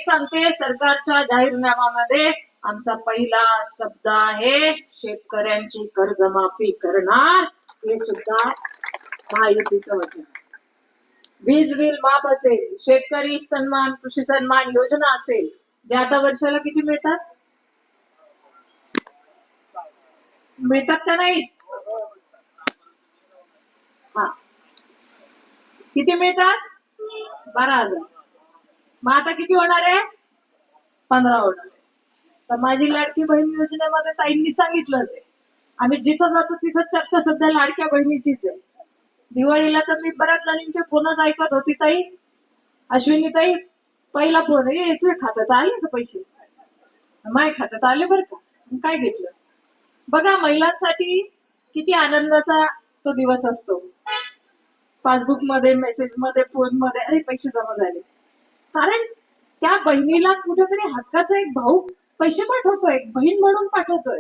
एक सांगते, सरकारच्या जाहीरनाम्यामध्ये आमचा पहिला शब्द आहे शेतकऱ्यांची कर्जमाफी करणार. हे सुद्धा महायुतीचं वचन. वीज बिल माफ असेल, शेतकरी सन्मान, कृषी सन्मान योजना असेल, जे आता वर्षाला किती मिळतात? मिळतात का नाही? हा, किती मिळतात? 12,000. मग आता किती होणार आहे? 15 होणार आहे. तर माझी लाडकी बहीण योजनेमध्ये ताईंनी सांगितलंच आहे, आम्ही जिथं जातो तिथं चर्चा सध्या लाडक्या बहिणीचीच आहे. दिवाळीला तर मी बऱ्याच जणींचे फोनच ऐकत होती, ताई अश्विनी ताई पहिला फोन आहे, तुझ्या खात्यात आले का पैसे? माझ्या खात्यात आले बरं का. काय घेतलं? बघा, महिलांसाठी किती आनंदाचा तो दिवस असतो. पासबुक मध्ये, मेसेज मध्ये, फोन मध्ये, अरे पैसे जमा झाले. कारण त्या बहिणीला कुठेतरी हक्काचा एक भाऊ पैसे पाठवतोय, बहीण म्हणून पाठवतोय.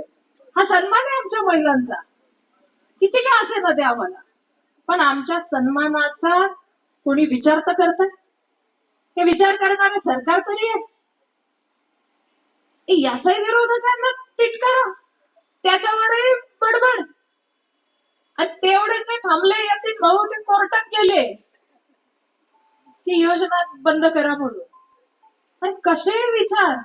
हा सन्मान आहे आमच्या महिलांचा. किती का असे ना ते आम्हाला, पण आमच्या सन्मानाचा कोणी विचार तर करत? हे विचार करणारे सरकार तरी आहे. याचाही विरोधकांना तिटकारा, त्याच्यावरही बडबड. आणि तेवढेच नाही थांबले, यातील भाऊ ते कोर्टात गेले की योजना बंद करा म्हणून. आणि कसे विचार.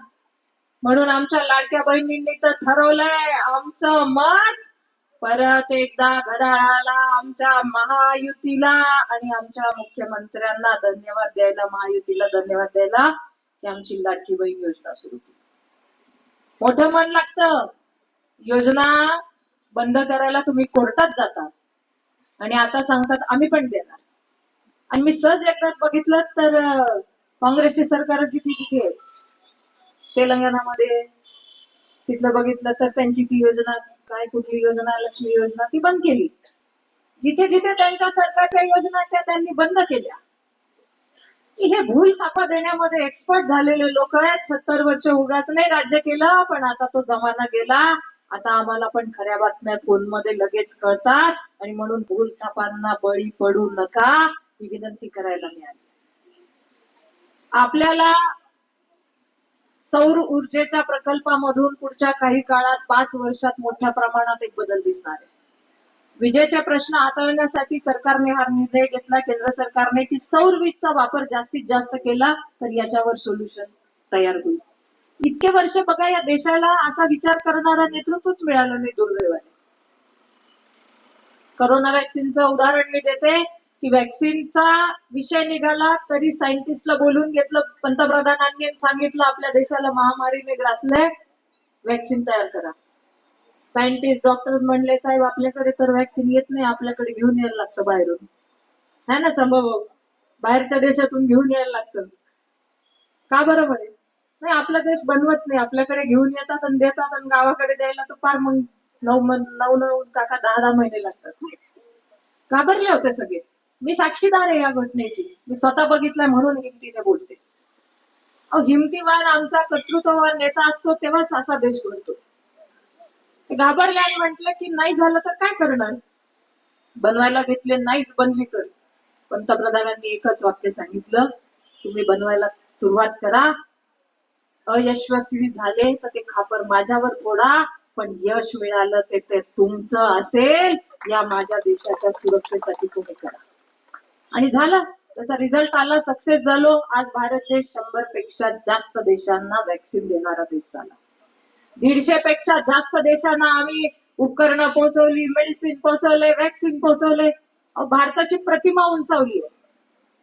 म्हणून आमच्या लाडक्या बहिणींनी तर ठरवलंय, आमचं मत परत एकदा घड्याळाला, आमच्या महायुतीला आणि आमच्या मुख्यमंत्र्यांना धन्यवाद द्यायला, महायुतीला धन्यवाद द्यायला की आमची लाडकी बहीण योजना सुरू केली. मोठं मन लागतं. योजना बंद करायला तुम्ही कोर्टात जाता आणि आता सांगतात आम्ही पण देणार. आणि मी सहज एकदा बघितलं तर काँग्रेसची सरकार जिथे तिथे, तेलंगणामध्ये तिथलं बघितलं तर त्यांची ती योजना, काय कुठली योजना, लक्ष्मी योजना, ती बंद केली. जिथे जिथे त्यांच्या सरकारच्या योजना त्या त्यांनी बंद केल्या. हे भूल थापा देण्यामध्ये एक्सपर्ट झालेले लोक आहेत. 70 वर्ष उगाच नाही राज्य केलं, पण आता तो जमाना गेला. आता आम्हाला पण खऱ्या बातम्या फोनमध्ये लगेच कळतात आणि म्हणून भूल थापांना बळी पडू नका ही विनंती करायला मिळाली. आपल्याला सौर ऊर्जेच्या प्रकल्पामधून पुढच्या काही काळात 5 वर्षात मोठ्या प्रमाणात एक बदल दिसणार आहे. विजेचे प्रश्न हाताळण्यासाठी सरकारने हा निर्णय घेतला, केंद्र सरकारने, की सौर वीजचा वापर जास्तीत जास्त केला तर याच्यावर सोल्युशन तयार होईल. इतके वर्ष बघा, या देशाला असा विचार करणारा नेतृत्वच मिळालं नाही दुर्दैवाने. करोना व्हॅक्सिनचं उदाहरण मी देते की व्हॅक्सिनचा विषय निघाला तरी सायंटिस्टला बोलून घेतलं पंतप्रधानांनी, सांगितलं आपल्या देशाला महामारीने ग्रासलंय, व्हॅक्सिन तयार करा. सायंटिस्ट, डॉक्टर्स म्हणले साहेब आपल्याकडे तर व्हॅक्सिन येत नाही, आपल्याकडे घेऊन यायला लागतं बाहेरून. है ना संभव? बाहेरच्या देशातून घेऊन यायला लागतं. का बरं म्हणे? नाही, आपला देश बनवत नाही, आपल्याकडे घेऊन येतात आणि देतात आणि गावाकडे द्यायला तर फार मग 9 काका 10 महिने लागतात. घाबरले होते सगळे. मी साक्षीदार आहे या घटनेची, मी स्वतः बघितलंय म्हणून हिमतीने बोलते. हिमतीवान आमचा कर्तृत्ववान नेता असतो तेव्हाच असा देश घडतो. घाबरले आणि म्हटलं की नाही झालं तर काय करणार, बनवायला घेतले, नाहीच बनली तर. पंतप्रधानांनी एकच वाक्य सांगितलं, तुम्ही बनवायला सुरुवात करा, अयशस्वी झाले तर ते खापर माझ्यावर फोडा, पण यश मिळालं ते तुमचं असेल, या माझ्या देशाच्या सुरक्षेसाठी तुम्ही करा. आणि झालं, त्याचा रिझल्ट आला, सक्सेस झालो. आज भारत देश 100 पेक्षा जास्त देशांना व्हॅक्सिन देणारा देश झाला. 150 पेक्षा जास्त देशांना आम्ही उपकरणं पोहोचवली, मेडिसिन पोहोचवले, व्हॅक्सिन पोहोचवले. भारताची प्रतिमा उंचावली आहे.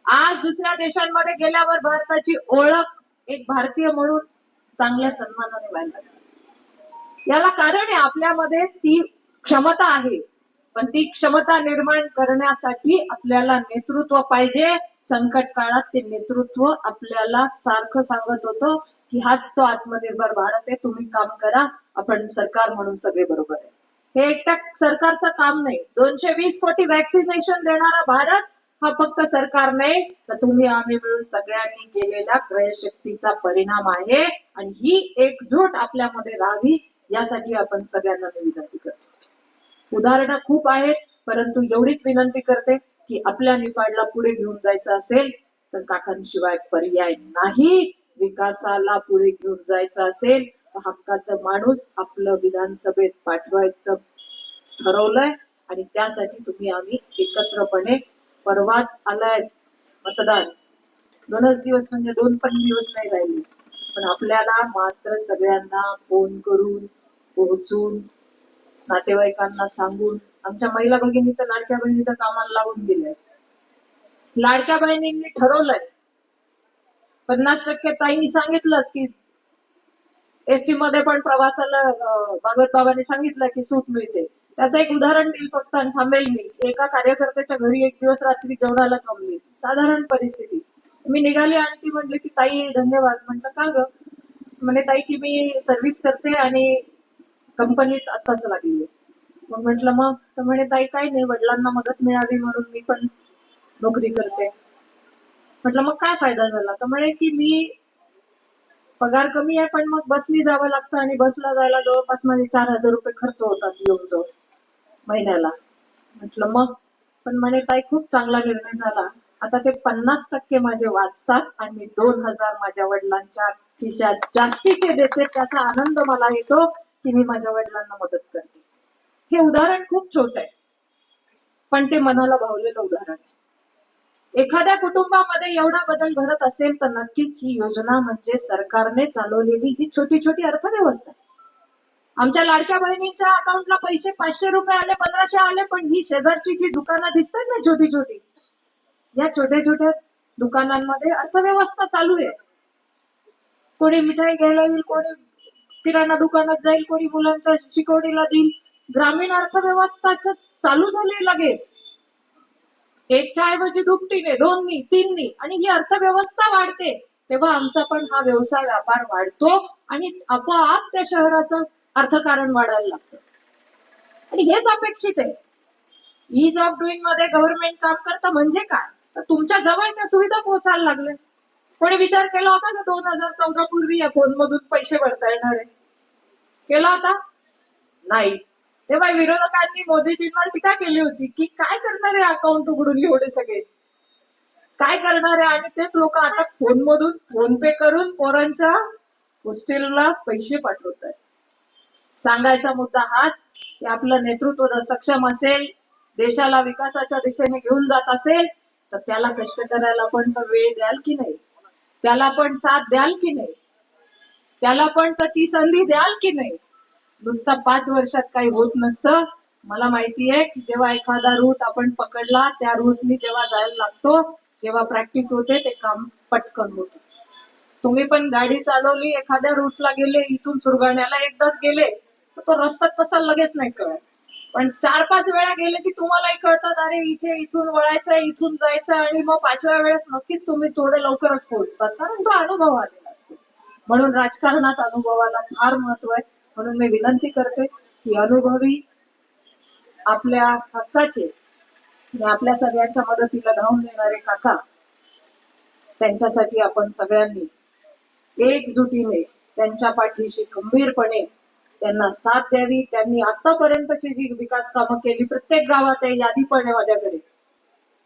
आज दुसऱ्या देशांमध्ये गेल्यावर भारताची ओळख एक भारतीय म्हणून चांगल्या सन्मानाने व्हायला लागली. याला कारण आहे आपल्यामध्ये ती क्षमता आहे, पण ती क्षमता निर्माण करण्यासाठी आपल्याला नेतृत्व पाहिजे. संकट काळात ते नेतृत्व आपल्याला सारखं सांगत होतं की हाच तो आत्मनिर्भर भारत आहे, तुम्ही काम करा, आपण सरकार म्हणून सगळे बरोबर आहे. हे एकट्या सरकारचं काम नाही. 220 कोटी व्हॅक्सिनेशन देणारा भारत हा फक्त सरकार नाही, तर तुम्ही आम्ही मिळून सगळ्यांनी केलेल्या क्रयशक्तीचा परिणाम आहे. आणि ही एकजूट आपल्यामध्ये राहावी यासाठी आपण सगळ्यांना विनंती करतो. उदाहरणं खूप आहेत, परंतु एवढीच विनंती करते की आपल्या निफाडला पुढे घेऊन जायचं असेल तर काकांशिवाय पर्याय नाही. विकासाला पुढे घेऊन जायचं असेल तर हक्काचं माणूस आपलं विधानसभेत पाठवायचं ठरवलंय आणि त्यासाठी तुम्ही आम्ही एकत्रपणे परवाच आलाय मतदान 2च दिवस म्हणजे 2 पण दिवस नाही राहिले पण आपल्याला मात्र सगळ्यांना फोन करून पोहोचून नातेवाईकांना सांगून आमच्या महिला भगिनी तर लाडक्या बहिणी तर कामाला लावून दिल्या लाडक्या बहिणींनी ठरवलंय 50% ताईंनी सांगितलंच की एसटी मध्ये पण प्रवासाला भागवत बाबांनी सांगितलं की सूट मिळते त्याचं एक उदाहरण देईल फक्त आणि थांबेल मी एका कार्यकर्त्याच्या घरी एक दिवस रात्री जेवणाला थांबली साधारण परिस्थिती मी निघाली आणि ती म्हणली की ताई धन्यवाद म्हटलं का ग म्हणे ताई की मी सर्व्हिस करते आणि कंपनीत आताच लागली मग म्हटलं मग तर म्हणे ताई काही नाही वडिलांना मदत मिळावी म्हणून मी पण नोकरी करते म्हटलं मग काय फायदा झाला तर म्हणे की मी पगार कमी आहे पण मग बसनी जावं लागतं आणि बसला जायला जवळपास माझे 4,000 रुपये खर्च होतात येऊन जाऊन महिन्याला म्हटलं मग पण म्हणे ताई खूप चांगला निर्णय झाला आता ते 50% माझे वाचतात आणि मी 2,000 माझ्या वडिलांच्या खिशात जास्तीचे देते त्याचा आनंद मला येतो की मी माझ्या वडिलांना मदत करते हे उदाहरण खूप छोट आहे पण ते मनाला भावलेलं उदाहरण आहे एखाद्या कुटुंबामध्ये एवढा बदल घडत असेल तर नक्कीच ही योजना म्हणजे सरकारने चालवलेली ही छोटी छोटी अर्थव्यवस्था आमच्या लाडक्या बहिणींच्या अकाउंटला पैसे 500 रुपये आले 1500 आले पण ही शेजारची जी दुकानं दिसतात ना छोटी छोटी या छोट्या छोट्या दुकानांमध्ये अर्थव्यवस्था चालू आहे कोणी मिठाई घ्यायला येईल कोणी किराणा दुकानात जाईल कोणी मुलांच्या शिकवणीला देईल ग्रामीण अर्थव्यवस्था चालू झाली लगेच एकच्या ऐवजी दुपटीने 2नी 3नी आणि ही अर्थव्यवस्था वाढते तेव्हा आमचा पण हा व्यवसाय व्यापार वाढतो आणि आपोआप त्या शहराचं अर्थकारण वाढायला लागतं आणि हेच अपेक्षित आहे ईज ऑफ डुईंग मध्ये गव्हर्नमेंट काम करतं म्हणजे काय तर तुमच्या जवळ त्या सुविधा पोहोचायला लागल्या कोणी विचार केला होता का 2014 पूर्वी या फोन मधून पैसे भरता येणार आहे केला होता नाही तेव्हा विरोधकांनी मोदीजींवर टीका केली होती की काय करणार आहे अकाउंट उघडून एवढे सगळे काय करणार आहे आणि तेच लोक आता फोन मधून फोन पे करून पोरांच्या हॉस्टेलला पैसे पाठवत आहेत सांगायचा मुद्दा हाच की आपलं नेतृत्व जर सक्षम असेल देशाला विकासाच्या दिशेने घेऊन जात असेल तर त्याला कष्ट करायला पण तर वेळ द्याल की नाही त्याला पण साथ द्याल की नाही त्याला पण तर ती संधी द्याल की नाही नुसतं 5 वर्षात काही होत नसतं मला माहितीये की जेव्हा एखादा रूट आपण पकडला त्या रूटनी जेव्हा जायला लागतो जेव्हा प्रॅक्टिस होते ते काम पटकन होतं तुम्ही पण गाडी चालवली एखाद्या रूटला गेले इथून सुरगाण्याला एकदाच गेले तर तो रस्ता तसा लगेच नाही कळत पण 4-5 वेळा गेले की तुम्हालाही कळतात अरे इथे इथून वळायचंय इथून जायचं आणि मग 5व्या वेळेस नक्कीच तुम्ही थोडे लवकरच पोहोचतात कारण तो अनुभव आलेला असतो म्हणून राजकारणात अनुभवाला फार महत्व आहे म्हणून मी विनंती करते की अनुभवी आपल्या हक्काचे आणि आपल्या सगळ्यांच्या मदतीला धावून देणारे काका त्यांच्यासाठी आपण सगळ्यांनी एकजुटीने त्यांच्या पाठीशी खंबीरपणे त्यांना साथ द्यावी त्यांनी आतापर्यंतची जी विकास कामं केली प्रत्येक गावात आहे यादी पण आहे माझ्याकडे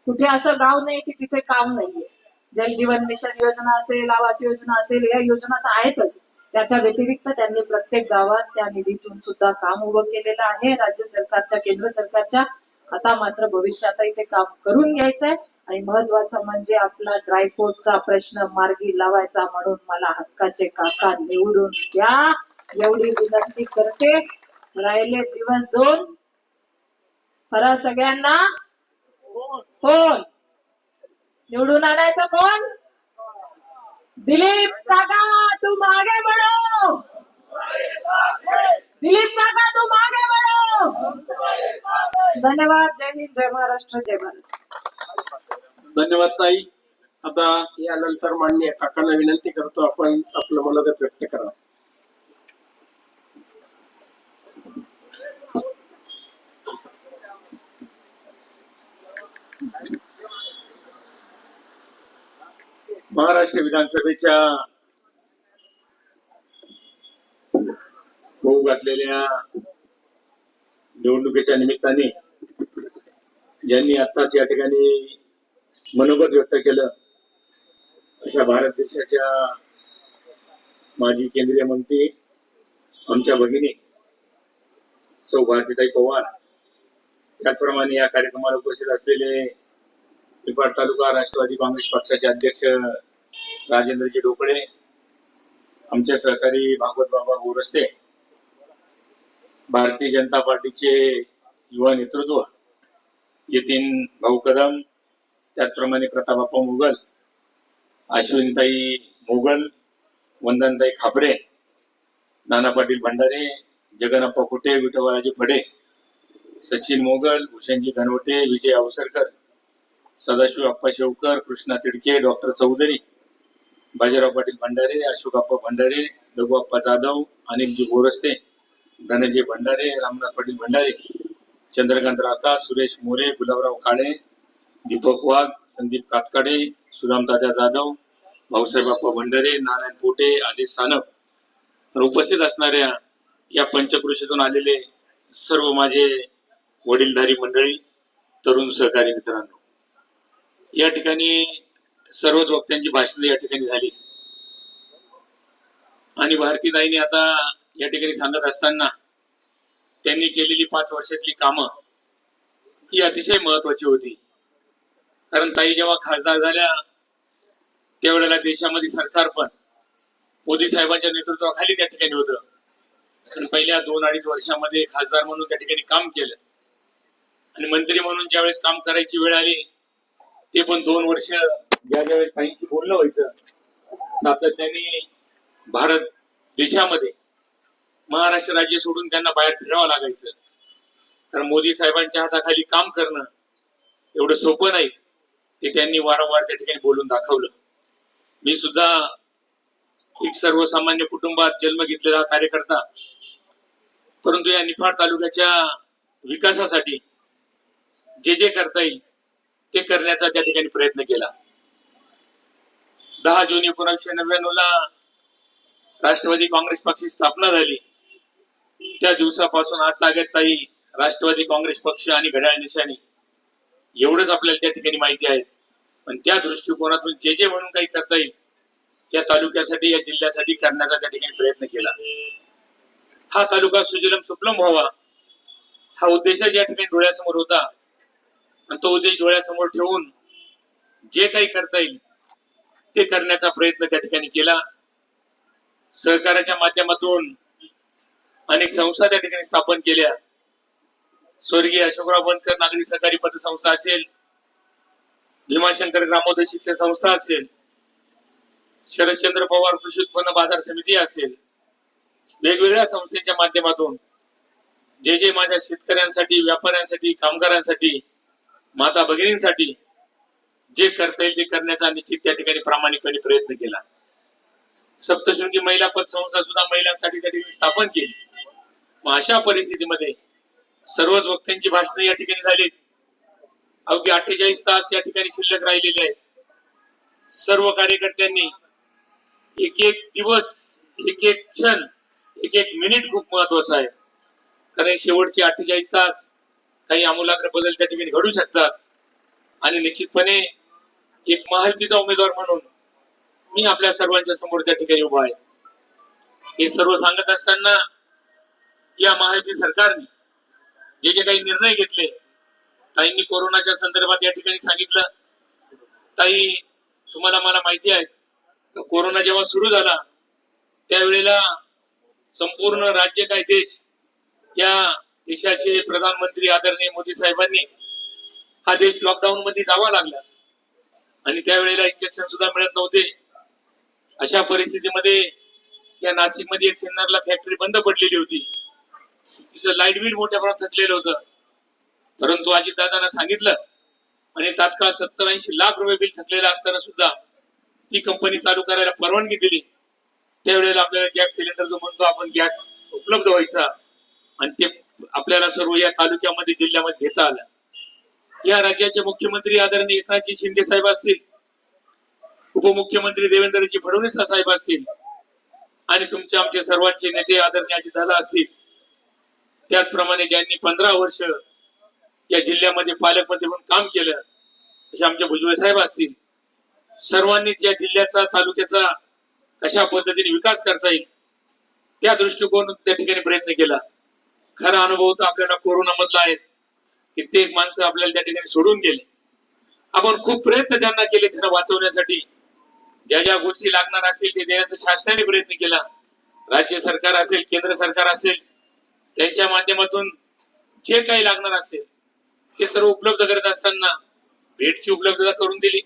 कुठे असं गाव नाही की तिथे काम नाहीये जल जीवन मिशन योजना असेल आवास योजना असेल या योजना तर आहेतच त्याच्या व्यतिरिक्त त्यांनी प्रत्येक गावात त्या निधीतून सुद्धा काम उभं केलेलं आहे राज्य सरकारच्या केंद्र सरकारच्या आता मात्र भविष्यातही ते काम करून घ्यायचंय आणि महत्वाचं म्हणजे आपला ड्रायपोर्टचा प्रश्न मार्गी लावायचा म्हणून मला हक्काचे काका निवडून द्या एवढी विनंती करते राहिले दिवस 2 खरं सगळ्यांना कोण निवडून आणायचं कोण दिलीप काका तुम आगे बढ़ो दिलीप काका तुम आगे बढ़ो धन्यवाद जय हिंद जय महाराष्ट्र जय भारत धन्यवाद ताई आता यानंतर माननीय काकांना विनंती करतो आपण आपलं मनोगत व्यक्त करा महाराष्ट्र विधानसभेच्या होऊ घातलेल्या निवडणुकीच्या निमित्ताने ज्यांनी आत्ताच या ठिकाणी मनोगत व्यक्त केलं अशा भारत देशाच्या माजी केंद्रीय मंत्री आमच्या भगिनी सौ भारतीताई पवार, त्याचप्रमाणे या कार्यक्रमाला उपस्थित असलेले निफाड तालुका राष्ट्रवादी काँग्रेस पक्षाचे अध्यक्ष राजेंद्रजी ढोकळे, आमचे सहकारी भागवत बाबा गोरस्ते, भारतीय जनता पार्टीचे युवा नेतृत्व यतीन भाऊ कदम, त्याचप्रमाणे प्रतापप्पा मुघल, अश्विनताई मोगल, वंदनताई खापरे, नाना पाटील भंडारे, जगन्नाप्पा कुटे, विठोबाराजी फडे, सचिन मोगल, भूषणजी घनवटे, विजय अवसरकर, सदाशिव अप्पा शेवकर, कृष्णा तिडके, डॉक्टर चौधरी, बाजीराव पाटील भंडारे, अशोकप्पा भंडारे, दगुअप्पा जाधव, अनिलजी गोरस्ते, धनंजय भंडारे, रामनाथ पाटील भंडारे, चंद्रकांत राका, सुरेश मोरे, गुलाबराव काळे, दीपक वाघ, संदीप कातकाडे, सुदाम तात्या जाधव, भाऊसाहेब अप्पा भंडारे, नारायण पोटे, आदेश सानप, तर उपस्थित असणाऱ्या या पंचकृषीतून आलेले सर्व माझे वडीलधारी मंडळी, तरुण सहकारी मित्रांनो, या ठिकाणी सर्वच वक्त्यांची भाषणे या ठिकाणी झाली आणि भारतीताईंनी आता या ठिकाणी सांगत असताना त्यांनी केलेली 5 वर्षातली कामं ही अतिशय महत्वाची होती. कारण ताई जेव्हा खासदार झाल्या त्यावेळेला देशामध्ये सरकार पण मोदी साहेबांच्या नेतृत्वाखाली त्या ठिकाणी होतं. आणि पहिल्या 2-2.5 वर्षामध्ये खासदार म्हणून त्या ठिकाणी काम केलं आणि मंत्री म्हणून ज्यावेळेस काम करायची वेळ आली ते पण 2 वर्ष ज्यावेळेस ताईंशी बोलणं व्हायचं, सातत्याने भारत देशामध्ये महाराष्ट्र राज्य सोडून त्यांना बाहेर फिरावं लागायचं. तर मोदी साहेबांच्या हाताखाली काम करणं एवढं सोपं नाही, ते त्यांनी वारंवार त्या ठिकाणी बोलून दाखवलं. मी सुद्धा एक सर्वसामान्य कुटुंबात जन्म घेतलेला कार्यकर्ता, परंतु या निफाड तालुक्याच्या विकासासाठी जे जे करता येईल ते करण्याचा त्या ठिकाणी प्रयत्न केला. 10 जून 1999 राष्ट्रवादी काँग्रेस पक्षाची स्थापना झाली. त्या दिवसापासून आज तागत ताई राष्ट्रवादी काँग्रेस पक्ष आणि घड्याळ निशाणी एवढंच आपल्याला त्या ठिकाणी माहिती आहे. पण त्या दृष्टिकोनातून जे जे म्हणून काही करता येईल या तालुक्यासाठी, या जिल्ह्यासाठी करण्याचा त्या ठिकाणी प्रयत्न केला. हा तालुका सुजलम सुफलम व्हावा हा उद्देश या ठिकाणी डोळ्यासमोर होता आणि तो उद्देश डोळ्यासमोर ठेवून जे काही करता येईल ते करण्याचा प्रयत्न त्या ठिकाणी केला. सहकार्याच्या माध्यमातून अनेक संस्था त्या ठिकाणी स्थापन केल्या. स्वर्गीय अशोकराव बनकर नागरी सहकारी पतसंस्था असेल, भीमाशंकर ग्रामोदय शिक्षण संस्था असेल, शरदचंद्र पवार कृषी उत्पन्न बाजार समिती असेल, वेगवेगळ्या संस्थेच्या माध्यमातून जे जे माझ्या शेतकऱ्यांसाठी, व्यापाऱ्यांसाठी, कामगारांसाठी, माता भगिनींसाठी जे करता येईल ते करण्याचा निश्चित त्या ठिकाणी प्रामाणिकपणे प्रयत्न केला. सप्तशृंगी महिला पतसंस्था सुद्धा महिलांसाठी त्या ठिकाणी स्थापन केली. मग अशा परिस्थितीमध्ये सर्वच वक्त्यांची भाषणे या ठिकाणी झाली. अवघी 48 तास या ठिकाणी शिल्लक राहिलेले आहेत. सर्व कार्यकर्त्यांनी एक एक दिवस, एक एक क्षण, एक एक मिनिट खूप महत्वाचा आहे. कारण शेवटचे 48 तास काही आमूलाग्र बदल त्या ठिकाणी घडू शकतात आणि निश्चितपणे एक महायुतीचा उमेदवार म्हणून मी आपल्या सर्वांच्या समोर त्या ठिकाणी उभा आहे. हे सर्व सांगत असताना या महायुती सरकारने जे जे काही निर्णय घेतले, ताईंनी कोरोनाच्या संदर्भात या ठिकाणी सांगितलं. ताई, तुम्हाला मला माहिती आहे कोरोना जेव्हा सुरू झाला त्यावेळेला संपूर्ण राज्य काय देश, या देशाचे प्रधानमंत्री आदरणीय मोदी साहेबांनी हा देश लॉकडाऊन मध्ये जावा लागला आणि त्यावेळेला इंजेक्शन सुद्धा मिळत नव्हते. अशा परिस्थितीमध्ये या नाशिकमध्ये एक सिन्नरला फॅक्टरी बंद पडलेली होती. तिचं लाईट बिल मोठ्या प्रमाणात थकलेलं होतं. परंतु अजितदादांना सांगितलं आणि तात्काळ 70-80 लाख रुपये बिल थकलेलं असताना सुद्धा ती कंपनी चालू करायला परवानगी दिली. त्यावेळेला आपल्याला गॅस सिलेंडर जो म्हणतो आपण, गॅस उपलब्ध व्हायचा आणि ते आपल्याला सर्व या तालुक्यामध्ये, जिल्ह्यामध्ये घेता आलं. या राज्याचे मुख्यमंत्री आदरणीय एकनाथजी शिंदे साहेब असतील, उपमुख्यमंत्री देवेंद्रजी फडणवीस साहेब असतील आणि तुमचे आमचे सर्वांचे नेते आदरणीय अजितदादा असतील, त्याचप्रमाणे ज्यांनी 15 वर्ष या जिल्ह्यामध्ये पालकमंत्री म्हणून काम केलं असे आमचे भुजबळ साहेब असतील, सर्वांनीच या जिल्ह्याचा, तालुक्याचा कशा पद्धतीने विकास करता येईल त्या दृष्टिकोन त्या ठिकाणी प्रयत्न केला. खरा अनुभव तर आपल्याला कोरोना मधला आहे. कित्येक माणसं आपल्याला त्या ठिकाणी सोडून गेले. आपण खूप प्रयत्न त्यांना केले त्यांना वाचवण्यासाठी. ज्या ज्या गोष्टी लागणार असेल ते देण्याचा शासनाने प्रयत्न केला. राज्य सरकार असेल, केंद्र सरकार असेल, त्यांच्या माध्यमातून जे काही लागणार असेल ते सर्व उपलब्ध करत असताना बेडची उपलब्धता करून दिली.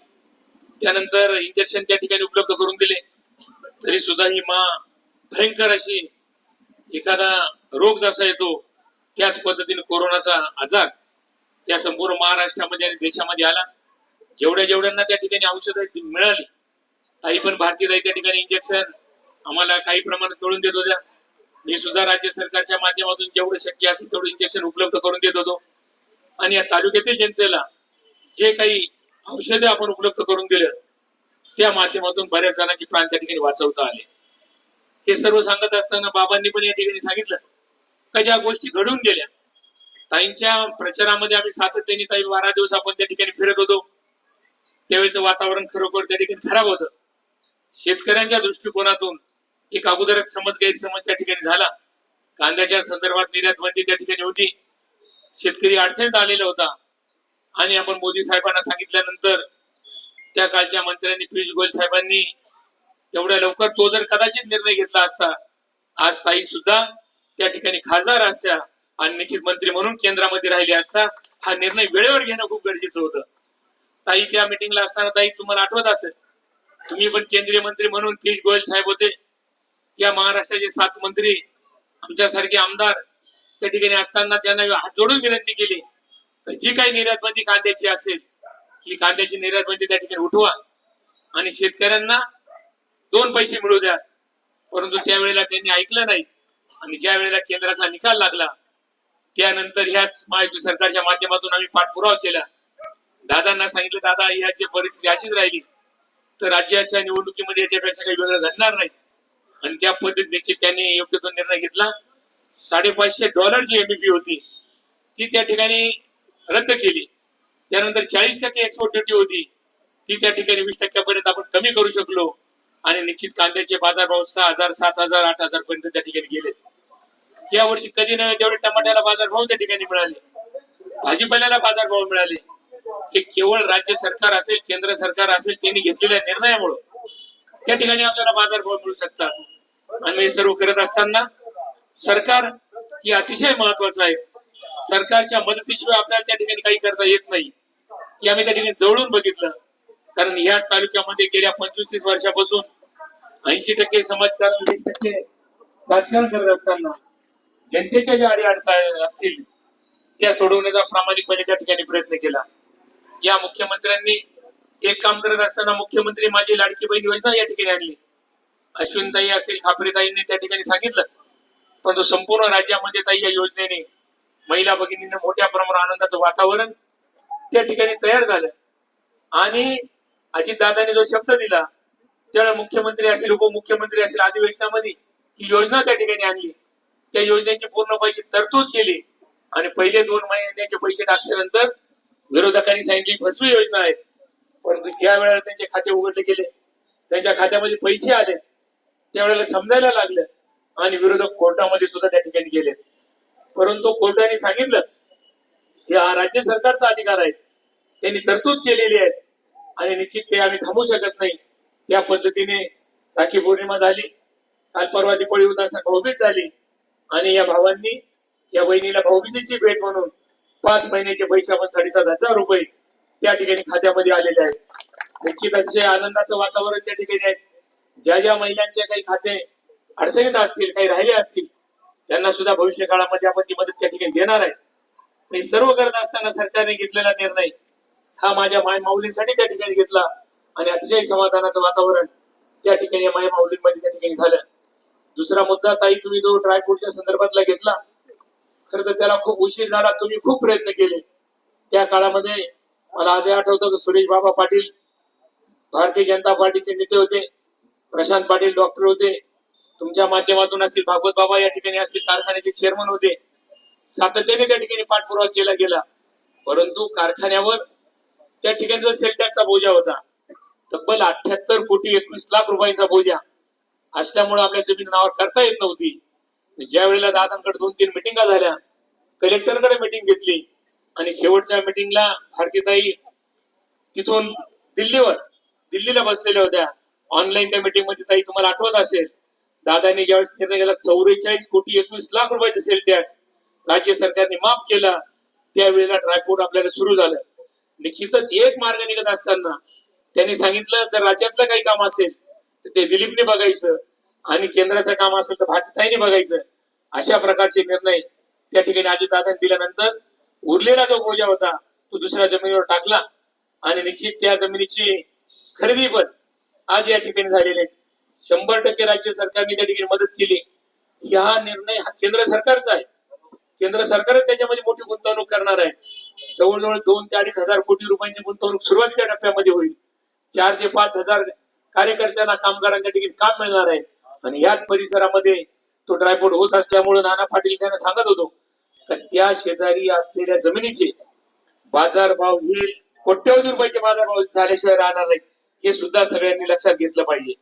त्यानंतर इंजेक्शन त्या ठिकाणी उपलब्ध करून दिले. तरी सुद्धा ही भयंकर अशी एखादा रोग जसा येतो त्याच पद्धतीने कोरोनाचा आजार या संपूर्ण महाराष्ट्रामध्ये आणि देशामध्ये आला. जेवढ्यांना त्या ठिकाणी औषधं मिळाली, काही पण भारतीय त्या ठिकाणी इंजेक्शन आम्हाला काही प्रमाणात मिळून देत होत्या. मी सुद्धा राज्य सरकारच्या माध्यमातून जेवढं शक्य असेल तेवढं इंजेक्शन उपलब्ध करून देत होतो. आणि या तालुक्यातील जनतेला जे काही औषधे आपण उपलब्ध करून दिले त्या माध्यमातून बऱ्याच जणांची प्राण त्या ठिकाणी वाचवता आले. हे सर्व सांगत असताना बाबांनी पण या ठिकाणी सांगितलं का ज्या गोष्टी घडून गेल्या. ताईंच्या प्रचारामध्ये आम्ही सातत्याने ताई 12 दिवस आपण त्या ठिकाणी फिरत होतो. त्यावेळेचं वातावरण खरोखर त्या ठिकाणी खराब होतं. शेतकऱ्यांच्या दृष्टिकोनातून एक अगोदरच गैरसमज त्या ठिकाणी झाला. कांद्याच्या संदर्भात निर्यात बंदी त्या ठिकाणी होती. शेतकरी अडचणीत आलेला होता. आणि आपण मोदी साहेबांना सांगितल्यानंतर त्या काळच्या मंत्र्यांनी पियुष गोयल साहेबांनी तेवढ्या लवकर तो जर कदाचित निर्णय घेतला असता आज ताई सुद्धा त्या ठिकाणी खासदार असत्या आणि निश्चित मंत्री म्हणून केंद्रामध्ये राहिले असता. हा निर्णय वेळेवर घेणं खूप गरजेचं होतं. ताई त्या मिटिंगला असताना ताई तुम्हाला आठवत असेल तुम्ही पण केंद्रीय मंत्री म्हणून पियुष गोयल साहेब होते. या महाराष्ट्राचे 7 मंत्री आमच्यासारखे आमदार त्या ठिकाणी असताना त्यांना हात जोडून विनंती केली जी काही निर्यात बंदी कांद्याची असेल ही कांद्याची निर्यात बंदी त्या ठिकाणी उठवा आणि शेतकऱ्यांना 2 पैसे मिळू द्या. परंतु त्यावेळेला त्यांनी ऐकलं नाही. आणि ज्या वेळेला केंद्राचा निकाल लागला त्यानंतर ह्याच महायुती सरकारच्या माध्यमातून आम्ही पाठपुरावा केला. दादांना सांगितलं दादा याची परिस्थिती अशीच राहिली तर राज्याच्या निवडणुकीमध्ये याच्यापेक्षा काही वेगळं घडणार नाही. आणि त्या पद्धतीने त्यांनी योग्य तो निर्णय घेतला. $550 जी एमबीपी होती ती त्या ठिकाणी रद्द केली. त्यानंतर 40% एक्सपोर्ट ड्युटी होती ती त्या ठिकाणी 20% पर्यंत आपण कमी करू शकलो. आणि निश्चित कांद्याचे बाजारभाव 6,000, 7,000, 8,000 पर्यंत त्या ठिकाणी गेले. या वर्षी कधी नव्हे तेवढे टमाट्याला बाजारभाव त्या ठिकाणी मिळाले, भाजीपाल्याला बाजारभाव मिळाले. हे केवळ राज्य सरकार असेल, केंद्र सरकार असेल त्यांनी घेतलेल्या निर्णयामुळे त्या ठिकाणी आपल्याला बाजारभाव मिळू शकतात. आणि हे सर्व करत असताना सरकार हे अतिशय महत्वाचं आहे. सरकारच्या मदतीशिवाय आपल्याला त्या ठिकाणी काही करता येत नाही. हे आम्ही त्या ठिकाणी जवळून बघितलं. कारण ह्याच तालुक्यामध्ये गेल्या 25-30 वर्षापासून 80% समाजकारण 20% राजकारण करत असताना जनतेच्या ज्या अडीअडचणी असतील त्या सोडवण्याचा प्रामाणिकपणे त्या ठिकाणी प्रयत्न केला. या मुख्यमंत्र्यांनी एक काम करत असताना मुख्यमंत्री माझी लाडकी बहीण योजना या ठिकाणी आणली. अश्विनताई असतील, खापरेताईंनी त्या ठिकाणी सांगितलं. परंतु संपूर्ण राज्यामध्ये ताई या योजनेने महिला भगिनींना मोठ्या प्रमाणात आनंदाचं वातावरण त्या ठिकाणी तयार झालं. आणि अजितदादांनी जो शब्द दिला त्यावेळेला मुख्यमंत्री असेल, उपमुख्यमंत्री असेल, अधिवेशनामध्ये ही योजना त्या ठिकाणी आणली. त्या योजनेची पूर्ण पैसे तरतूद केली. आणि पहिले 2 महिन्याचे पैसे टाकल्यानंतर विरोधकांनी सांगितली फसवी योजना आहे. परंतु ज्या वेळेला त्यांचे खाते उघडले गेले, त्यांच्या खात्यामध्ये पैसे आले, त्यावेळेला समजायला लागलं. आणि विरोधक कोर्टामध्ये सुद्धा त्या ठिकाणी गेले. परंतु कोर्टाने सांगितलं की हा राज्य सरकारचा अधिकार आहे, त्यांनी तरतूद केलेली आहे आणि निश्चित ते आम्ही थांबवू शकत नाही. या पद्धतीने राखी पौर्णिमा झाली, काल परवा दिवाळी होता, भाऊबीज झाली. आणि या भावांनी या बहिणीला भाऊबीजेची भेट म्हणून 5 महिन्याचे पैसे आपण 7,500 रुपये त्या ठिकाणी खात्यामध्ये आलेले आहेत. निश्चित अतिशय आनंदाचं वातावरण त्या ठिकाणी आहे. ज्या ज्या महिलांचे काही खाते अडचणीत असतील, काही राहिले असतील, त्यांना सुद्धा भविष्य काळामध्ये आपण ती मदत त्या ठिकाणी देणार आहे. हे सर्व करत असताना सरकारने घेतलेला निर्णय हा माझ्या माय माऊलींसाठी त्या ठिकाणी घेतला. आणि अतिशय समाधानाचं वातावरण त्या ठिकाणी माय माऊलींमध्ये त्या ठिकाणी झालं. दुसरा मुद्दा ताई तुम्ही जो ड्रायफ्रूटच्या संदर्भातला घेतला, खरं तर त्याला खूप उशीर झाला. तुम्ही खूप प्रयत्न केले. त्या काळामध्ये मला आजही आठवतं की सुरेश बाबा पाटील भारतीय जनता पार्टीचे नेते होते, प्रशांत पाटील डॉक्टर होते, तुमच्या माध्यमातून असतील भागवत बाबा या ठिकाणी असतील कारखान्याचे चेअरमन होते. सातत्याने त्या ठिकाणी पाठपुरावा केला गेला. परंतु कारखान्यावर त्या ठिकाणी जो सेल टॅक्सचा बोजा होता, तब्बल 78 कोटी 21 लाख रुपयांचा बोजा असल्यामुळे आपल्या जमीन नावावर करता येत नव्हती. ज्या वेळेला दादांकडे 2-3 मिटिंगा झाल्या, कलेक्टरकडे मिटिंग घेतली आणि शेवटच्या मिटिंगला भारतीताई तिथून दिल्लीला बसलेल्या होत्या. ऑनलाईन त्या मीटिंग मध्ये ताई तुम्हाला आठवत असेल, दादांनी ज्यावेळेस निर्णय केला 44,21,00,000 रुपयाचं सेल टॅक्स राज्य सरकारने माफ केला, त्यावेळेला ड्रायपोर्ट आपल्याला सुरू झालं. निश्चितच एक मार्ग निघत असताना त्यांनी सांगितलं जर राज्यातलं काही काम असेल तर ते दिलीपने बघायचं आणि केंद्राचं काम असेल तर भारतीताईने बघायचं. अशा प्रकारचे निर्णय त्या ठिकाणी अजितदादांनी दिल्यानंतर उरलेला जो बोजा होता तो दुसऱ्या जमिनीवर टाकला आणि निश्चित त्या जमिनीची खरेदी पण आज या ठिकाणी झालेली आहे. 100% राज्य सरकारने त्या ठिकाणी मदत केली. हा निर्णय हा केंद्र सरकारचा आहे. केंद्र सरकारच त्याच्यामध्ये मोठी गुंतवणूक करणार आहे. जवळजवळ 2 ते 2.5 हजार कोटी रुपयांची गुंतवणूक सुरुवातीच्या टप्प्यामध्ये होईल. 4 ते 5 हजार कार्यकर्त्यांना कामगारांच्या ठिकाणी काम मिळणार आहे आणि याच परिसरामध्ये तो ड्रायपोर्ट होत असल्यामुळे नाना पाटील त्यांना सांगत होतो की त्या शेजारी असलेल्या जमिनीचे बाजारभाव हे कोट्यवधी रुपयाचे बाजारभाव झाल्याशिवाय राहणार नाहीत. हे सुद्धा सगळ्यांनी लक्षात घेतलं पाहिजे.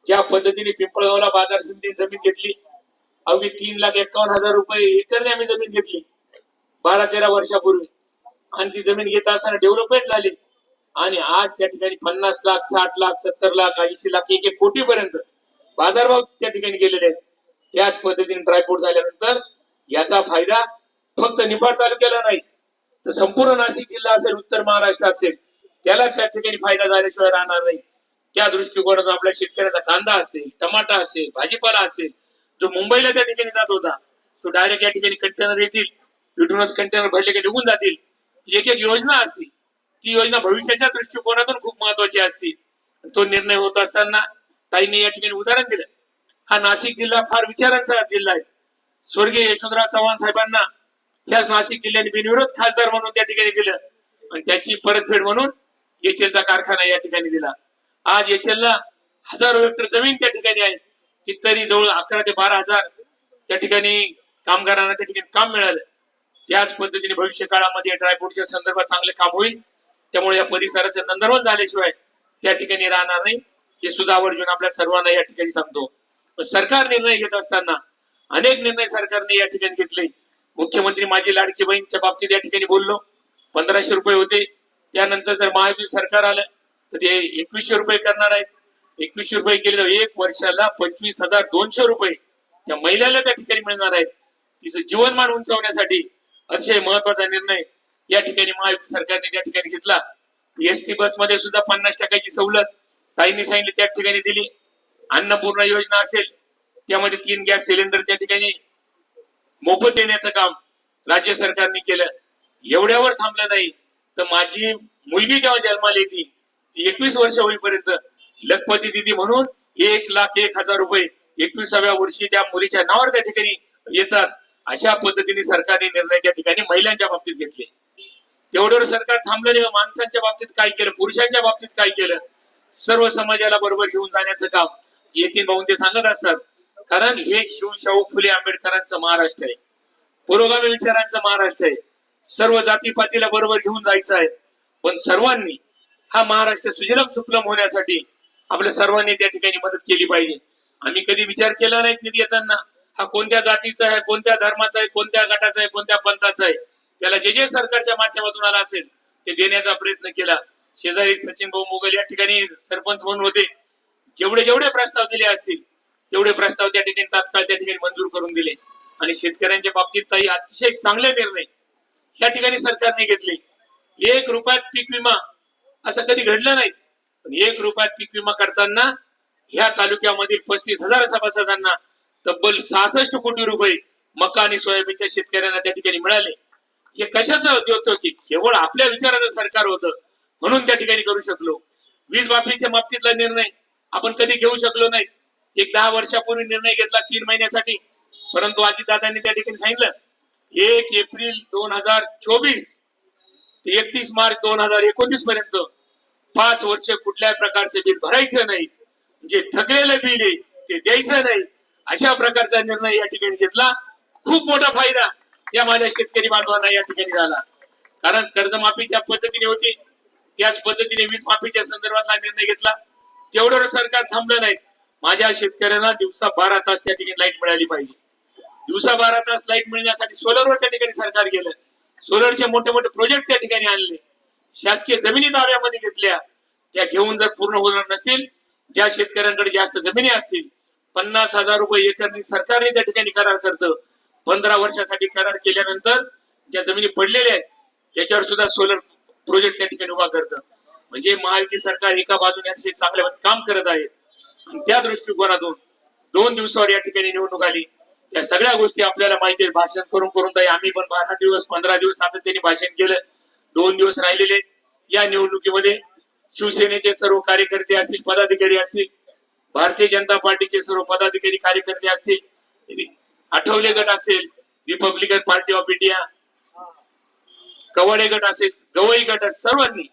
ज्या पद्धतीने पिंपळगावला बाजार समितीने जमीन घेतली, अवघी 3,51,000 रुपये एकरने आम्ही जमीन घेतली 12-13 वर्षापूर्वी आणि ती जमीन घेत असताना डेव्हलपमेंट झाली आणि आज त्या ठिकाणी 50 लाख 60 लाख 70 लाख 80 लाख 1-1 कोटी पर्यंत बाजारभाव त्या ठिकाणी गेलेले आहेत. त्याच पद्धतीने ड्रायपोर्ट झाल्यानंतर याचा फायदा फक्त निफाड तालुक्याला नाही तर संपूर्ण नाशिक जिल्हा असेल, उत्तर महाराष्ट्र असेल, त्याला त्या ठिकाणी फायदा झाल्याशिवाय राहणार नाही. त्या दृष्टिकोनातून आपल्या शेतकऱ्याचा कांदा असेल, टमाटा असेल, भाजीपाला असेल, जो मुंबईला त्या ठिकाणी जात होता तो डायरेक्ट या ठिकाणी कंटेनर येतील, इथूनच कंटेनर भरले की निघून जातील. एक एक योजना असते, ती योजना भविष्याच्या दृष्टिकोनातून खूप महत्वाची असते. तो निर्णय होत असताना ताईंनी या ठिकाणी उदाहरण दिलं. हा नाशिक जिल्हा फार विचारांचा जिल्हा आहे. स्वर्गीय यशवंतराव चव्हाण साहेबांना ह्याच नाशिक जिल्ह्याने बिनविरोध खासदार म्हणून त्या ठिकाणी दिलं आणि त्याची परतफेड म्हणून एचएलचा कारखाना या ठिकाणी दिला. आज एचएलला हजारो हेक्टर जमीन त्या ठिकाणी आहे. कितीतरी जवळ 11 ते 12 हजार त्या ठिकाणी कामगारांना त्या ठिकाणी काम मिळालं. त्याच पद्धतीने भविष्य काळामध्ये ड्रायपोर्टच्या संदर्भात चांगले काम होईल. त्यामुळे या परिसराचं नंदनवन झाल्याशिवाय त्या ठिकाणी राहणार नाही. हे सुद्धा आवर्जून आपल्या सर्वांना या ठिकाणी सांगतो. सरकार निर्णय घेत असताना अनेक निर्णय सरकारने या ठिकाणी घेतले. मुख्यमंत्री माझी लाडकी बहीणच्या बाबतीत या ठिकाणी बोललो, 1500 रुपये होते. त्यानंतर जर महायुती सरकार आलं तर ते 2100 रुपये करणार आहेत. 2100 रुपये केले तर 1 वर्षाला 25,200 रुपये त्या महिलेला त्या ठिकाणी मिळणार आहेत. तिचं जीवनमान उंचावण्यासाठी अतिशय महत्वाचा निर्णय या ठिकाणी महायुती सरकारने त्या ठिकाणी घेतला. एसटी बसमध्ये सुद्धा 50% सवलत ताईंनी सांगितली त्या ठिकाणी दिली. अन्नपूर्णा योजना असेल त्यामध्ये 3 गॅस सिलेंडर त्या ठिकाणी मोफत देण्याचं काम राज्य सरकारने केलं. एवढ्यावर थांबलं नाही तर माझी मुलगी जेव्हा जन्माला येते 21 वर्ष होईपर्यंत लखपती दिदी म्हणून 1,01,000 रुपये 21व्या वर्षी त्या मुलीच्या नावावर त्या ठिकाणी येतात. अशा पद्धतीने सरकारने निर्णय त्या ठिकाणी महिलांच्या बाबतीत घेतले. तेवढ्यावर सरकार थांबलं नाही. माणसांच्या बाबतीत काय केलं, पुरुषांच्या बाबतीत काय केलं, सर्व समाजाला बरोबर घेऊन जाण्याचं काम येतील भाऊन ते सांगत असतात. कारण हे शिवशाहू फुले आंबेडकरांचं महाराष्ट्र आहे, पुरोगामी विचारांचं महाराष्ट्र आहे. सर्व जातीपातीला बरोबर घेऊन जायचं आहे. पण सर्वांनी हा महाराष्ट्र सुजलम सुफलम होण्यासाठी आपल्या सर्वांनी त्या ठिकाणी मदत केली पाहिजे. आम्ही कधी विचार केला नाही निधी येताना हा कोणत्या जातीचा आहे, कोणत्या धर्माचा आहे, कोणत्या गटाचा आहे, कोणत्या पंथाचा आहे. त्याला जे जे सरकारच्या माध्यमातून आला असेल ते देण्याचा प्रयत्न केला. शेजारी सचिन भाऊ मोगल या ठिकाणी सरपंच म्हणून होते. जेवढे जेवढे प्रस्ताव दिले असतील तेवढे प्रस्ताव त्या ठिकाणी तात्काळ त्या ठिकाणी मंजूर करून दिले आणि शेतकऱ्यांच्या बाबतीत काही अतिशय चांगले निर्णय या ठिकाणी सरकारने घेतले. 1 रुपयात पीक विमा असं कधी घडलं नाही. पण 1 रुपयात पीक विमा करताना ह्या तालुक्यामधील 35,000 सभासदांना तब्बल 66 कोटी रुपये मका आणि सोयाबीनच्या शेतकऱ्यांना त्या ठिकाणी मिळाले. हे कशाचं होतं की केवळ आपल्या विचाराचं सरकार होतं म्हणून त्या ठिकाणी करू शकलो. वीज माफीच्या बाबतीतला निर्णय आपण कधी घेऊ शकलो नाही. 10 वर्षापूर्वी निर्णय घेतला 3 महिन्यासाठी, परंतु अजितदादांनी त्या ठिकाणी सांगितलं 1 एप्रिल 2024 ते 31 मार्च 2029 पर्यंत 5 वर्ष कुठल्याही प्रकारचे बिल भरायचं नाही, जे थकलेलं बिल आहे ते द्यायचं नाही. अशा प्रकारचा निर्णय या ठिकाणी घेतला. खूप मोठा फायदा या माझ्या शेतकरी बांधवांना या ठिकाणी झाला. कारण कर्जमाफी त्या पद्धतीने होती, त्याच पद्धतीने वीज माफीच्या संदर्भातला निर्णय घेतला. तेवढं सरकार थांबलं नाही. माझ्या शेतकऱ्यांना दिवसा 12 तास त्या ठिकाणी लाईट मिळाली पाहिजे. दिवसा 12 तास लाईट मिळण्यासाठी सोलरवर त्या ठिकाणी सरकार गेलं. सोलरचे मोठे मोठे प्रोजेक्ट त्या ठिकाणी आणले. शासकीय जमिनी ताब्यामध्ये घेतल्या. त्या घेऊन जर पूर्ण होणार नसतील, ज्या शेतकऱ्यांकडे जास्त जमिनी असतील, 50,000 रुपये एकरनी सरकारने त्या ठिकाणी करार करतं. 15 वर्षासाठी करार केल्यानंतर ज्या जमिनी पडलेल्या आहेत त्याच्यावर सुद्धा सोलर प्रोजेक्ट त्या ठिकाणी उभा करतं. म्हणजे महायुती सरकार एका बाजूने अतिशय चांगल्या काम करत आहे. आणि त्या दृष्टिकोनातून 2 दिवसावर या ठिकाणी निवडणूक आली. या सगळ्या गोष्टी आपल्याला माहिती आहे. भाषण करून करून ताई आम्ही पण 12 दिवस 15 दिवस सातत्याने भाषण केलं. 2 दिवस राहिलेले या निवडणुकीमध्ये शिवसेनेचे सर्व कार्यकर्ते असतील, पदाधिकारी असतील, भारतीय जनता पार्टीचे सर्व पदाधिकारी कार्यकर्ते असतील, आठवले गट असेल, Republican party of India, Kawade गट असेल, गवई गट असेल, सर्वांनी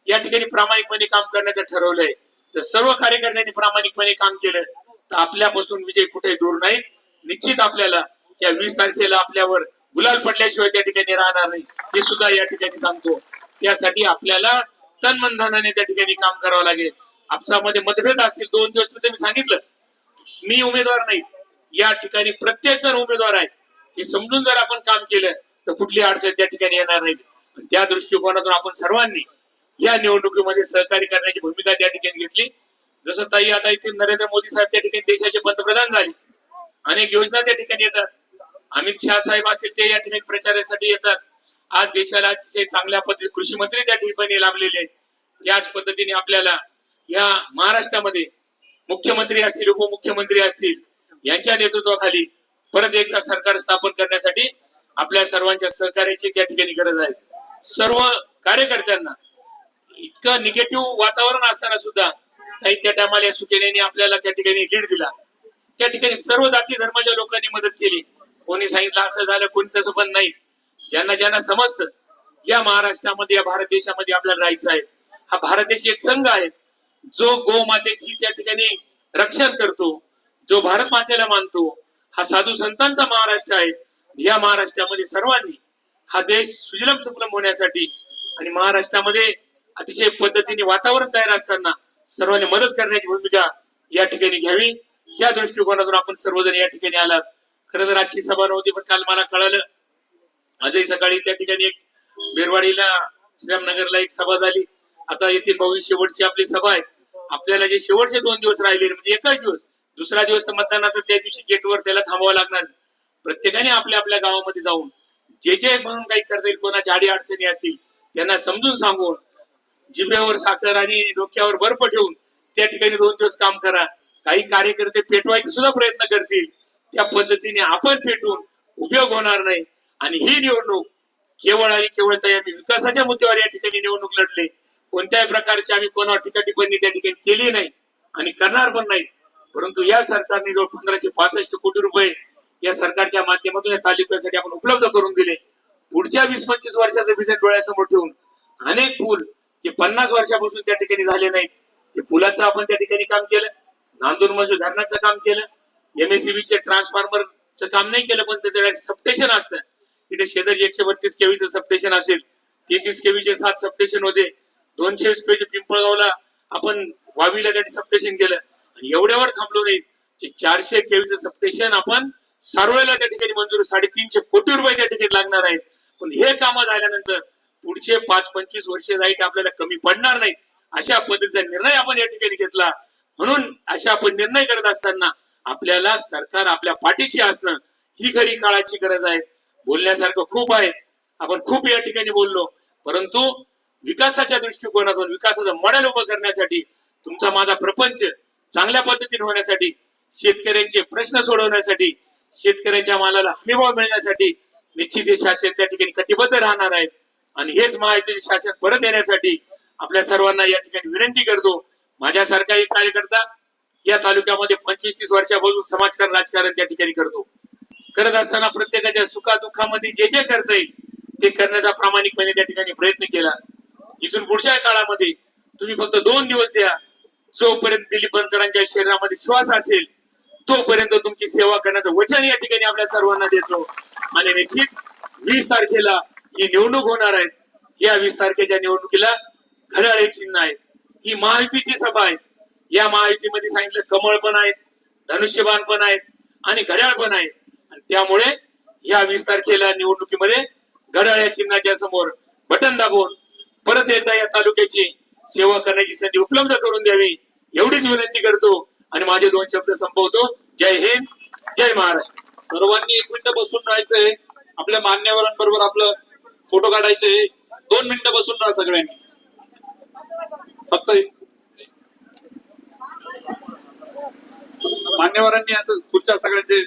या ठिकाणी प्रामाणिकपणे काम करण्याचं ठरवलंय. तर सर्व कार्यकर्त्यांनी प्रामाणिकपणे काम केलं तर आपल्यापासून विजय कुठे दूर नाही. निश्चित आपल्याला या 20 तारखेला आपल्यावर गुलाल पडल्याशिवाय त्या ठिकाणी राहणार नाही, हे सुद्धा या ठिकाणी सांगतो. त्यासाठी आपल्याला तन मन धनाने त्या ठिकाणी काम करावं लागेल. आपसामध्ये मतभेद असतील, 2 दिवस मी सांगितलं, मी उमेदवार नाही, या ठिकाणी प्रत्येक जण उमेदवार आहे हे समजून जर आपण काम केलं तर कुठली अडचण त्या ठिकाणी येणार नाही. त्या दृष्टिकोनातून आपण सर्वांनी या निवडणुकीमध्ये सहकार्य करण्याची भूमिका त्या ठिकाणी घेतली. जसं ताई आता इथे नरेंद्र मोदी साहेब त्या ठिकाणी देशाचे पंतप्रधान झाले, अनेक योजना त्या ठिकाणी येतात. अमित शहा साहेब असेल ते या ठिकाणी प्रचारासाठी येतात. आज देशाला अतिशय चांगल्या पद्धतीने कृषी मंत्री त्या ठिकाणी लाभलेले आहेत. याच पद्धतीने आपल्याला या महाराष्ट्रामध्ये मुख्यमंत्री असतील, उपमुख्यमंत्री असतील, यांच्या नेतृत्वाखाली परत एकदा सरकार स्थापन करण्यासाठी आपल्या सर्वांच्या सहकार्याची त्या ठिकाणी गरज आहे. सर्व कार्यकर्त्यांना इतकं निगेटिव्ह वातावरण असताना सुद्धा काही त्या टायमाला सुकेनेने आपल्याला त्या ठिकाणी लीड दिला. त्या ठिकाणी सर्व जाती धर्माच्या लोकांनी मदत केली. कोणी सांगितलं असं झालं, कोणी तसं पण नाही. ज्यांना ज्यांना समजतं या महाराष्ट्रामध्ये, या भारत देशामध्ये आपल्याला राहायचं आहे. हा भारत देश एक संघ आहे जो गोमातेची त्या ठिकाणी रक्षण करतो, जो भारत मातेला मानतो. हा साधू संतांचा महाराष्ट्र आहे. या महाराष्ट्रामध्ये सर्वांनी हा देश सुजलम सुफलम होण्यासाठी आणि महाराष्ट्रामध्ये अतिशय पद्धतीने वातावरण तयार असताना सर्वांनी मदत करण्याची भूमिका या ठिकाणी घ्यावी. त्या दृष्टिकोनातून आपण सर्वजण या ठिकाणी आलात. खरं तर आजची सभा नव्हती, पण काल मला कळालं आजही सकाळी त्या ठिकाणी एक बेरवाडीला, श्रीरामनगरला एक सभा झाली. आता येथे भविष्य शेवटची आपली सभा आहे. आपल्याला जे शेवटचे 2 दिवस राहिले म्हणजे एकच दिवस, दुसरा दिवस तर मतदानाचा, त्या दिवशी गेटवर त्याला थांबावं लागणार. प्रत्येकाने आपल्या आपल्या गावामध्ये जाऊन जे जे म्हणून काही करता येईल, कोणाच्या अडी अडचणी असतील त्यांना समजून सांगून जिभेवर साखर आणि डोक्यावर बर्फ ठेवून त्या ठिकाणी 2 दिवस काम करा. काही कार्यकर्ते पेटवायचे सुद्धा प्रयत्न करतील, त्या पद्धतीने आपण पेटून उपयोग होणार नाही. आणि ही निवडणूक केवळ आणि केवळ आम्ही विकासाच्या मुद्द्यावर या ठिकाणी निवडणूक लढले. कोणत्याही प्रकारची आम्ही कोणावर टीका टिप्पणी त्या ठिकाणी केली नाही आणि करणार पण नाही. परंतु या सरकारने जो 1565 कोटी रुपये या सरकारच्या माध्यमातून या तालुक्यासाठी आपण उपलब्ध करून दिले. पुढच्या 20-25 वर्षाचं विजन डोळ्यासमोर ठेवून अनेक पूल जे 50 वर्षापासून त्या ठिकाणी झाले नाहीत, ते पुलाचं आपण त्या ठिकाणी काम केलं. नांदूर मजूर धरणाचं काम केलं. MSCBचे ट्रान्सफॉर्मरचं काम नाही केलं, पण त्याचं सबस्टेशन असतं. तिथे शेजारी 132 केव्हीचं सबस्टेशन असेल, 33 केव्हीचे 7 सबस्टेशन होते. 220 केव्हीचे पिंपळगावला आपण वावीला त्या सबस्टेशन केलं. आणि एवढ्यावर थांबलो नाही, 400 केव्हीचं सबस्टेशन आपण सारोळ्याला त्या ठिकाणी मंजूर 350 कोटी रुपये त्या ठिकाणी लागणार आहेत. पण हे कामं झाल्यानंतर पुढचे 5-25 वर्ष राईट आपल्याला कमी पडणार नाहीत, अशा पद्धतीचा निर्णय आपण या ठिकाणी घेतला. म्हणून अशा आपण निर्णय करत असताना आपल्याला सरकार आपल्या पाठीशी असणं ही खरी काळाची गरज आहे. बोलण्यासारखं खूप आहे, आपण खूप या ठिकाणी बोललो, परंतु विकासाच्या दृष्टिकोनातून विकासाचं मॉडेल उभं करण्यासाठी, तुमचा माझा प्रपंच चांगल्या पद्धतीने होण्यासाठी, शेतकऱ्यांचे प्रश्न सोडवण्यासाठी, शेतकऱ्यांच्या मालाला हमीभाव मिळण्यासाठी निश्चित हे शासन त्या ठिकाणी कटिबद्ध राहणार आहे. आणि हेच महायुतीचे शासन परत येण्यासाठी आपल्या सर्वांना या ठिकाणी विनंती करतो. माझ्यासारखा एक कार्यकर्ता या तालुक्यामध्ये 25-30 वर्षापासून समाजकारण राजकारण त्या ठिकाणी करतो. करत असताना प्रत्येकाच्या सुखादुःखामध्ये जे जे करता येईल ते करण्याचा प्रामाणिकपणे त्या ठिकाणी प्रयत्न केला. इथून पुढच्या काळामध्ये तुम्ही फक्त 2 दिवस द्या. जोपर्यंत दिलीप बनकरांच्या शरीरामध्ये श्वास असेल तोपर्यंत तुमची सेवा करण्याचं वचन या ठिकाणी आपल्या सर्वांना देतो. आणि निश्चित 20 तारखेला ही निवडणूक होणार आहे. या 20 तारखेच्या निवडणुकीला घड्याळे चिन्ह आहे. ही महायुतीची सभा आहे. या महायुतीमध्ये सांगितलं कमळ पण आहेत, धनुष्यबाण पण आहेत आणि घड्याळ पण आहेत. आणि त्यामुळे या 20 तारखेला निवडणुकीमध्ये घड्याळ या चिन्हाच्या समोर बटन दाबून परत एकदा या तालुक्याची सेवा करण्याची संधी उपलब्ध करून द्यावी एवढीच विनंती करतो आणि माझे 2 शब्द संपवतो. जय हिंद, जय महाराष्ट्र. सर्वांनी 1 मिनिट बसून राहायचंय. आपल्या मान्यवरांबरोबर आपलं फोटो काढायचे. 2 मिनिटं बसून राहा सगळ्यांनी. फक्त मान्यवरांनी असं खुर्च्या सगळ्यांचे